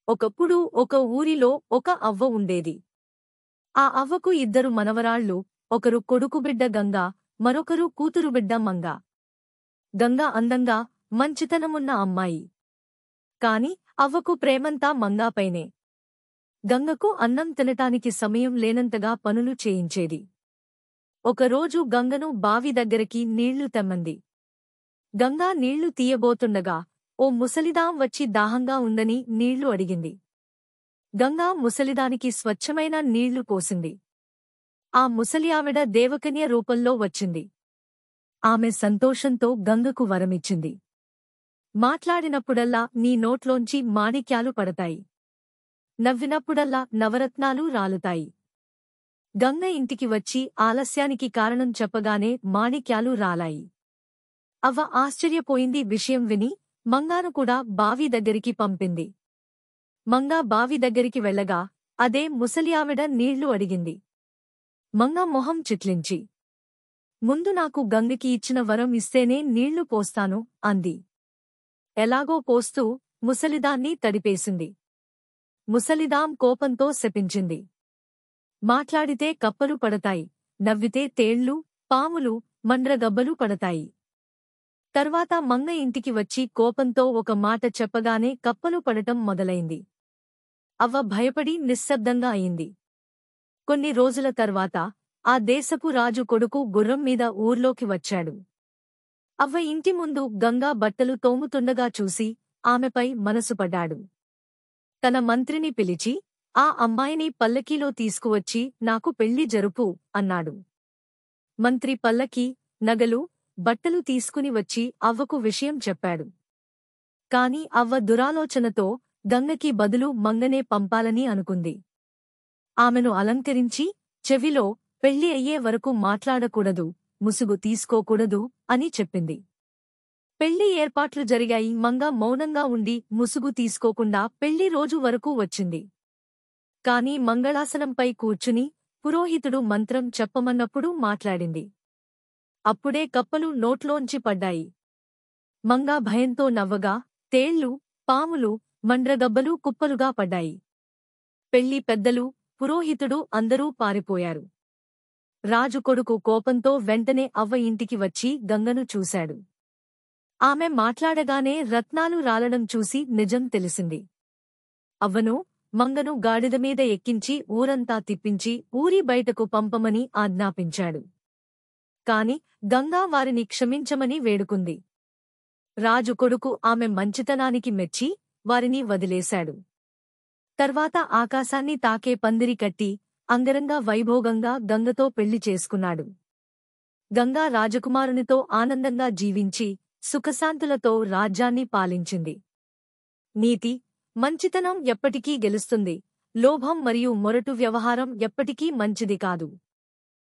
ఒకప్పుడు ఒక ఊరిలో ఒక అవ్వ ఉండేది. ఆ అవ్వకు ఇద్దరు మనవరాళ్ళు, ఒకరు కొడుకుబిడ్డ గంగ, మరొకరు కూతురుబిడ్డ మంగ. గంగ అందంగా, మంచితనమున్న అమ్మాయి. కాని అవ్వకు ప్రేమంతా మంగాపైనే. గంగకు అన్నం తినటానికి సమయం లేనంతగా పనులు చేయించేది. ఒకరోజు గంగను బావి దగ్గరికి నీళ్లు తెమ్మంది. గంగా నీళ్లు తీయబోతుండగా ఓ ముసలిదాం వచ్చి దాహంగా ఉందని నీళ్లు అడిగింది. గంగా ముసలిదానికి స్వచ్ఛమైన నీళ్లు పోసింది. ఆ ముసలి ఆవిడ దేవకన్య రూపంలో వచ్చింది. ఆమె సంతోషంతో గంగకు వరమిచ్చింది. మాట్లాడినప్పుడల్లా నీ నోట్లోంచి మాణిక్యాలు పడతాయి. నవ్వినప్పుడల్లా నవరత్నాలు రాలుతాయి. గంగ ఇంటికి వచ్చి ఆలస్యానికి కారణం చెప్పగానే మాణిక్యాలు రాలాయి. అవ్వ ఆశ్చర్యపోయింది. విషయం విని మంగాను కూడా బావి దగ్గరికి పంపింది. మంగా బావి దగ్గరికి వెళ్ళగా అదే ముసలి ఆవిడ నీళ్లు అడిగింది. మంగ మొహం చిట్లించి, ముందు నాకు గంగకి ఇచ్చిన వరం ఇస్తేనే నీళ్లు పోస్తాను అంది. ఎలాగో పోస్తూ ముసలిదాన్ని తడిపేసింది. ముసలిదాం కోపంతో శపించింది. మాట్లాడితే కప్పలు పడతాయి, నవ్వితే తేళ్లు, పాములు, మండ్రగబ్బలు పడతాయి. తర్వాత మంగ ఇంటికి వచ్చి కోపంతో ఒక మాట చెప్పగానే కప్పలు పడటం మొదలైంది. అవ్వ భయపడి నిశ్శబ్దంగా అయింది. కొన్ని రోజుల తర్వాత ఆ దేశపు రాజు కొడుకు గుర్రం మీద ఊర్లోకి వచ్చాడు. అవ్వ ఇంటి ముందు గంగా బట్టలు తోముతుండగా చూసి ఆమెపై మనసుపడ్డాడు. తన మంత్రిని పిలిచి, ఆ అమ్మాయిని పల్లకీలో తీసుకువచ్చి నాకు పెళ్లి జరుపు అన్నాడు. మంత్రి పల్లకీ, నగలు, బట్టలు తీసుకుని వచ్చి అవ్వకు విషయం చెప్పాడు. కాని అవ్వ దురాలోచనతో గంగకి బదులు మంగనే పంపాలని అనుకుంది. ఆమెను అలంకరించి చెవిలో పెళ్లి అయ్యే వరకు మాట్లాడకూడదు, ముసుగు తీసుకోకూడదు అని చెప్పింది. పెళ్లి ఏర్పాట్లు జరిగాయి. మంగ మౌనంగా ఉండి ముసుగు తీసుకోకుండా పెళ్లి రోజు వరకు వచ్చింది. కాని మంగళాసనంపై కూర్చుని పురోహితుడు మంత్రం చెప్పమన్నప్పుడు మాట్లాడింది. అప్పుడే కప్పలు నోట్లోంచి పడ్డాయి. మంగ భయంతో నవ్వగా తేళ్లు, పాములు, మండ్రగబ్బలు కుప్పలుగా పడ్డాయి. పెళ్లి పెద్దలు, పురోహితుడు అందరూ పారిపోయారు. రాజు కొడుకు కోపంతో వెంటనే అవ్వ ఇంటికి వచ్చి గంగను చూశాడు. ఆమె మాట్లాడగానే రత్నాలు రాలడం చూసి నిజం తెలిసింది. అవ్వను, మంగను గాడిదమీద ఎక్కించి ఊరంతా తిప్పించి ఊరి బయటకు పంపమని ఆజ్ఞాపించాడు. కాని గంగా వారిని క్షమించమని వేడుకుంది. రాజు కొడుకు ఆమె మంచితనానికి మెచ్చి వారిని వదిలేశాడు. తర్వాత ఆకాశాన్ని తాకే పందిరి కట్టి అంగరంగ వైభోగంగా గంగతో పెళ్లి చేసుకున్నాడు. గంగా రాజకుమారునితో ఆనందంగా జీవించి సుఖశాంతులతో రాజ్యాన్ని పాలించింది. నీతి, మంచితనం ఎప్పటికీ గెలుస్తుంది. లోభం మరియు మొరటు వ్యవహారం ఎప్పటికీ మంచిది కాదు.